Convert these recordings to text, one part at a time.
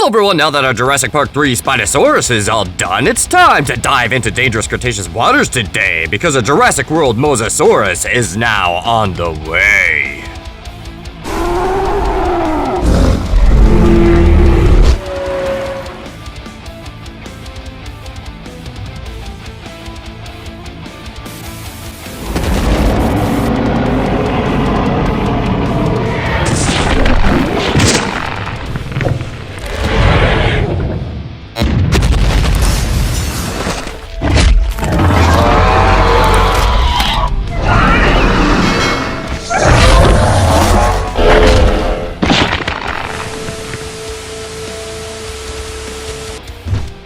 everyone, now that our Jurassic Park 3 Spinosaurus is all done, it's time to dive into dangerous Cretaceous waters today, because a Jurassic World Mosasaurus is now on the way.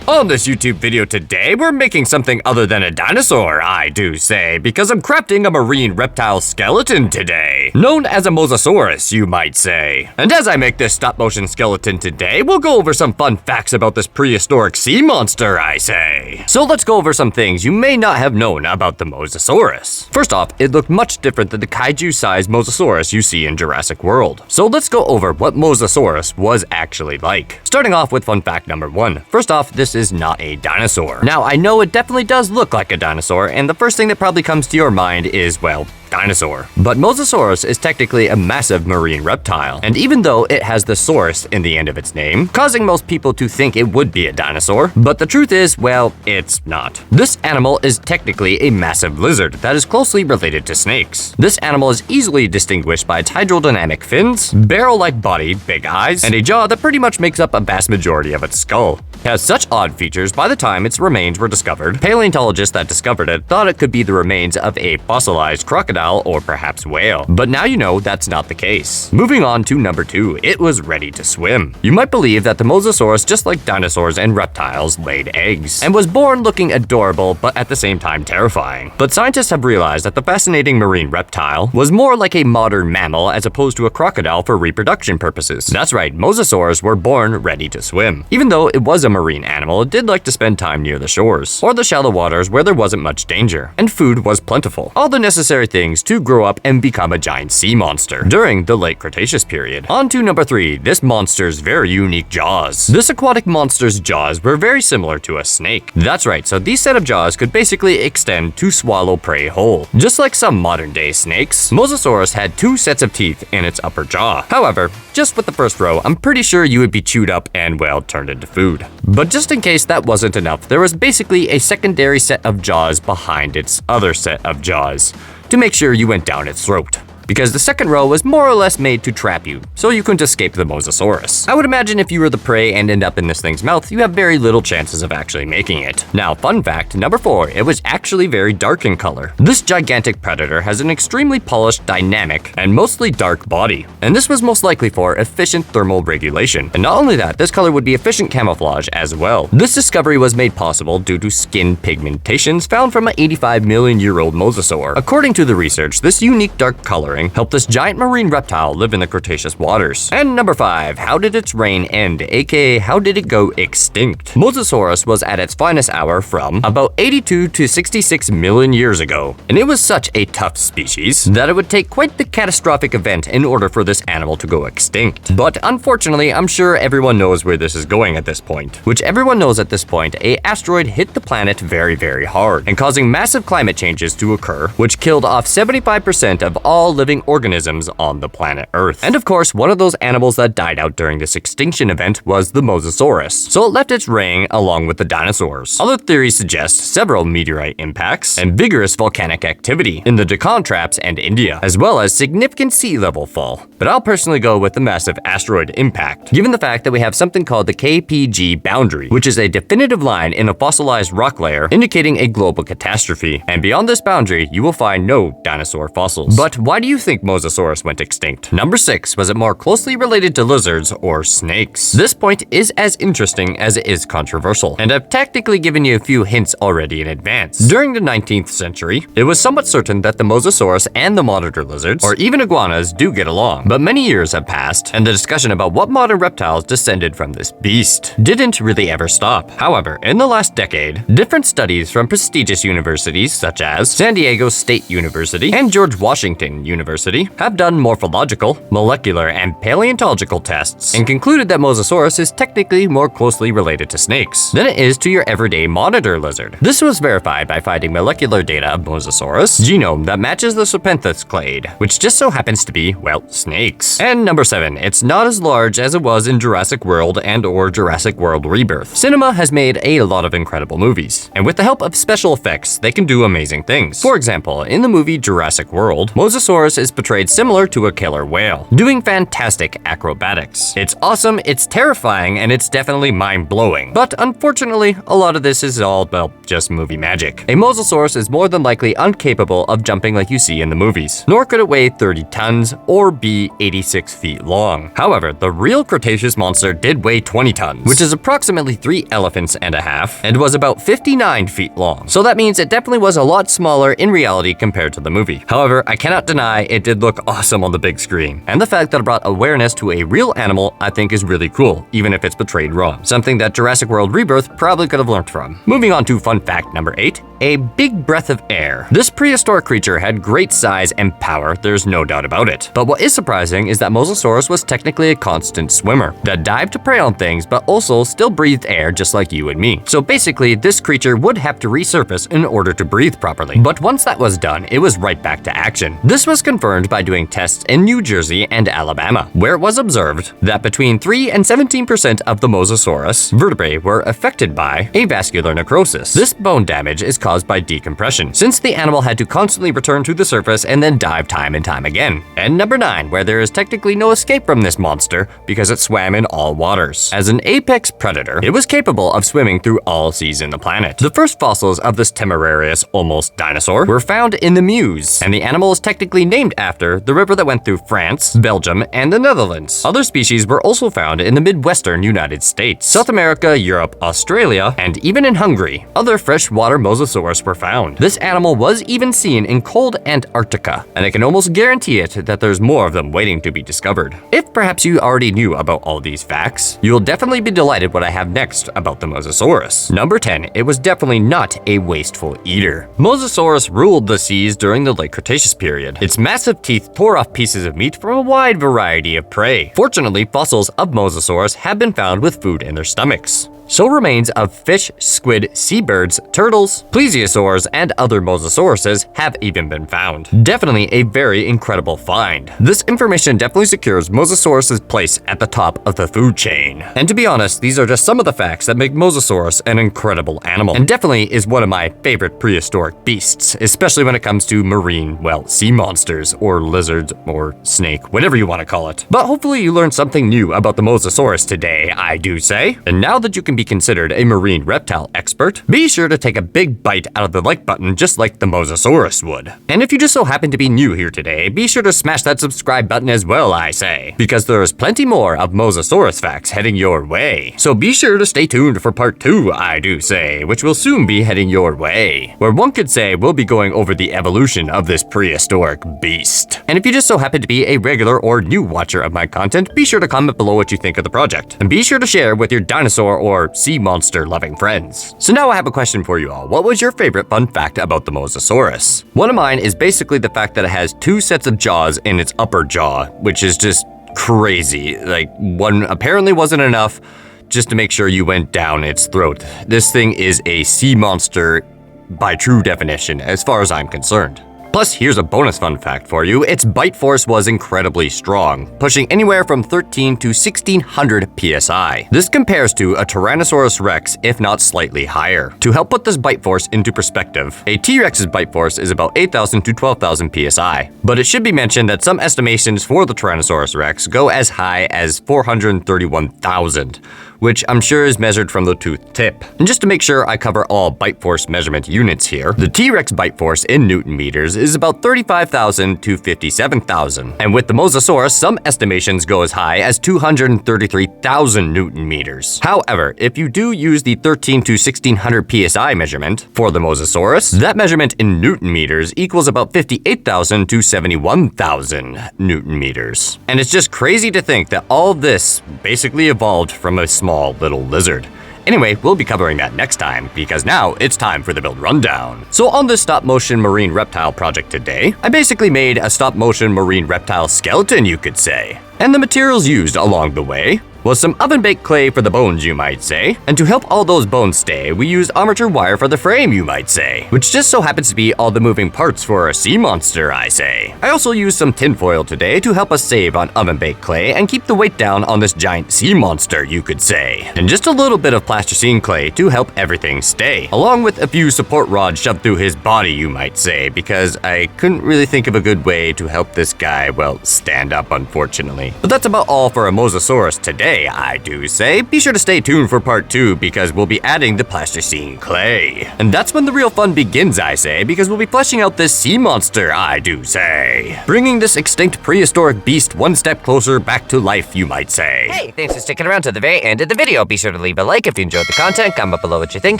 On this YouTube video today, we're making something other than a dinosaur, I do say, because I'm crafting a marine reptile skeleton today. Known as a Mosasaurus, you might say. And as I make this stop-motion skeleton today, we'll go over some fun facts about this prehistoric sea monster, I say. So let's go over some things you may not have known about the Mosasaurus. First off, it looked much different than the kaiju-sized Mosasaurus you see in Jurassic World. So let's go over what Mosasaurus was actually like. Starting off with fun fact number 1. First off, this is not a dinosaur. Now, I know it definitely does look like a dinosaur, and the first thing that probably comes to your mind is, well, dinosaur. But Mosasaurus is technically a massive marine reptile, and even though it has the saurus in the end of its name, causing most people to think it would be a dinosaur, but the truth is, well, it's not. This animal is technically a massive lizard that is closely related to snakes. This animal is easily distinguished by its hydrodynamic fins, barrel-like body, big eyes, and a jaw that pretty much makes up a vast majority of its skull. It has such odd features by the time its remains were discovered, paleontologists that discovered it thought it could be the remains of a fossilized crocodile or perhaps whale. But now you know that's not the case. Moving on to number 2, it was ready to swim. You might believe that the Mosasaurus, just like dinosaurs and reptiles, laid eggs, and was born looking adorable but at the same time terrifying. But scientists have realized that the fascinating marine reptile was more like a modern mammal as opposed to a crocodile for reproduction purposes. That's right, Mosasaurs were born ready to swim. Even though it was a marine animal, it did like to spend time near the shores, or the shallow waters where there wasn't much danger, and food was plentiful. All the necessary things to grow up and become a giant sea monster during the late Cretaceous period. On to number 3, this monster's very unique jaws. This aquatic monster's jaws were very similar to a snake. That's right, so these set of jaws could basically extend to swallow prey whole. Just like some modern day snakes, Mosasaurus had 2 sets of teeth in its upper jaw. However, just with the first row, I'm pretty sure you would be chewed up and, well, turned into food. But just in case that wasn't enough, there was basically a secondary set of jaws behind its other set of jaws to make sure you went down its throat, because the second row was more or less made to trap you, so you couldn't escape the Mosasaurus. I would imagine if you were the prey and end up in this thing's mouth, you have very little chances of actually making it. Now, fun fact number 4, it was actually very dark in color. This gigantic predator has an extremely polished, dynamic, and mostly dark body, and this was most likely for efficient thermal regulation. And not only that, this color would be efficient camouflage as well. This discovery was made possible due to skin pigmentations found from an 85-million-year-old mosasaur. According to the research, this unique dark color helped this giant marine reptile live in the Cretaceous waters. And number 5, how did its reign end, aka how did it go extinct? Mosasaurus was at its finest hour from about 82 to 66 million years ago, and it was such a tough species that it would take quite the catastrophic event in order for this animal to go extinct. But unfortunately, I'm sure everyone knows where this is going at this point. Which everyone knows at this point, an asteroid hit the planet very, very hard, and causing massive climate changes to occur, which killed off 75% of all living organisms on the planet Earth. And of course, one of those animals that died out during this extinction event was the Mosasaurus, so it left its reign along with the dinosaurs. Other theories suggest several meteorite impacts and vigorous volcanic activity in the Deccan Traps and India, as well as significant sea level fall. But I'll personally go with the massive asteroid impact, given the fact that we have something called the KPG boundary, which is a definitive line in a fossilized rock layer indicating a global catastrophe. And beyond this boundary, you will find no dinosaur fossils. But why do you think Mosasaurus went extinct? Number 6, was it more closely related to lizards or snakes? This point is as interesting as it is controversial, and I've technically given you a few hints already in advance. During the 19th century, it was somewhat certain that the Mosasaurus and the monitor lizards, or even iguanas, do get along. But many years have passed, and the discussion about what modern reptiles descended from this beast didn't really ever stop. However, in the last decade, different studies from prestigious universities such as San Diego State University and George Washington University University have done morphological, molecular, and paleontological tests and concluded that Mosasaurus is technically more closely related to snakes than it is to your everyday monitor lizard. This was verified by finding molecular data of Mosasaurus genome that matches the Serpenthus clade, which just so happens to be, well, snakes. And number 7, it's not as large as it was in Jurassic World and/or Jurassic World Rebirth. Cinema has made a lot of incredible movies, and with the help of special effects, they can do amazing things. For example, in the movie Jurassic World, Mosasaurus is portrayed similar to a killer whale, doing fantastic acrobatics. It's awesome, it's terrifying, and it's definitely mind-blowing. But unfortunately, a lot of this is all, well, just movie magic. A Mosasaurus is more than likely incapable of jumping like you see in the movies, nor could it weigh 30 tons or be 86 feet long. However, the real Cretaceous monster did weigh 20 tons, which is approximately 3 elephants and a half, and was about 59 feet long. So that means it definitely was a lot smaller in reality compared to the movie. However, I cannot deny it did look awesome on the big screen, and the fact that it brought awareness to a real animal I think is really cool, even if it's portrayed wrong. Something that Jurassic World Rebirth probably could have learned from. Moving on to fun fact number 8, a big breath of air. This prehistoric creature had great size and power, there's no doubt about it. But what is surprising is that Mosasaurus was technically a constant swimmer that dived to prey on things but also still breathed air just like you and me. So basically, this creature would have to resurface in order to breathe properly. But once that was done, it was right back to action. This was confirmed by doing tests in New Jersey and Alabama, where it was observed that between 3 and 17% of the Mosasaurus vertebrae were affected by avascular necrosis. This bone damage is caused by decompression, since the animal had to constantly return to the surface and then dive time and time again. And number 9, where there is technically no escape from this monster because it swam in all waters. As an apex predator, it was capable of swimming through all seas in the planet. The first fossils of this temerarious almost dinosaur were found in the Meuse, and the animal is technically named after the river that went through France, Belgium, and the Netherlands. Other species were also found in the Midwestern United States, South America, Europe, Australia, and even in Hungary. Other freshwater Mosasaurus were found. This animal was even seen in cold Antarctica, and I can almost guarantee it that there's more of them waiting to be discovered. If perhaps you already knew about all these facts, you will definitely be delighted what I have next about the Mosasaurus. Number 10, it was definitely not a wasteful eater. Mosasaurus ruled the seas during the late Cretaceous period. Its massive teeth tore off pieces of meat from a wide variety of prey. Fortunately, fossils of Mosasaurus have been found with food in their stomachs. So remains of fish, squid, seabirds, turtles, plesiosaurs, and other Mosasauruses have even been found. Definitely a very incredible find. This information definitely secures Mosasaurus's place at the top of the food chain. And to be honest, these are just some of the facts that make Mosasaurus an incredible animal, and definitely is one of my favorite prehistoric beasts, especially when it comes to marine, well, sea monsters, or lizards, or snake, whatever you want to call it. But hopefully you learned something new about the Mosasaurus today, I do say. And now that you can be considered a marine reptile expert, be sure to take a big bite out of the like button just like the Mosasaurus would. And if you just so happen to be new here today, be sure to smash that subscribe button as well, I say, because there's plenty more of Mosasaurus facts heading your way. So be sure to stay tuned for part 2, I do say, which will soon be heading your way, where one could say we'll be going over the evolution of this prehistoric beast. And if you just so happen to be a regular or new watcher of my content, be sure to comment below what you think of the project, and be sure to share with your dinosaur or sea monster loving friends. So now I have a question for you all. What was your favorite fun fact about the Mosasaurus? One of mine is basically the fact that it has 2 sets of jaws in its upper jaw, which is just crazy. Like, one apparently wasn't enough just to make sure you went down its throat. This thing is a sea monster by true definition, as far as I'm concerned. Plus, here's a bonus fun fact for you. Its bite force was incredibly strong, pushing anywhere from 13 to 1600 psi. This compares to a Tyrannosaurus rex, if not slightly higher. To help put this bite force into perspective, a T-Rex's bite force is about 8,000 to 12,000 psi. But it should be mentioned that some estimations for the Tyrannosaurus rex go as high as 431,000, which I'm sure is measured from the tooth tip. And just to make sure I cover all bite force measurement units here, the T-Rex bite force in Newton meters is about 35,000 to 57,000. And with the Mosasaurus, some estimations go as high as 233,000 Newton meters. However, if you do use the 13 to 1600 psi measurement for the Mosasaurus, that measurement in Newton meters equals about 58,000 to 71,000 Newton meters. And it's just crazy to think that all this basically evolved from a small little lizard. Anyway, we'll be covering that next time, because now it's time for the build rundown. So on this stop-motion marine reptile project today, I basically made a stop-motion marine reptile skeleton, you could say. And the materials used along the way was some oven-baked clay for the bones, you might say, and to help all those bones stay, we used armature wire for the frame, you might say, which just so happens to be all the moving parts for a sea monster, I say. I also used some tinfoil today to help us save on oven-baked clay and keep the weight down on this giant sea monster, you could say. And just a little bit of plasticine clay to help everything stay, along with a few support rods shoved through his body, you might say, because I couldn't really think of a good way to help this guy, well, stand up, unfortunately. But that's about all for a Mosasaurus today, I do say. Be sure to stay tuned for part 2 because we'll be adding the plasticine clay. And that's when the real fun begins, I say, because we'll be fleshing out this sea monster, I do say. Bringing this extinct prehistoric beast one step closer back to life, you might say. Hey, thanks for sticking around to the very end of the video. Be sure to leave a like if you enjoyed the content, comment below what you think,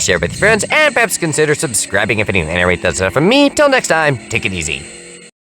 share with your friends, and perhaps consider subscribing if anything. Anyway, that's enough from me. Till next time, take it easy.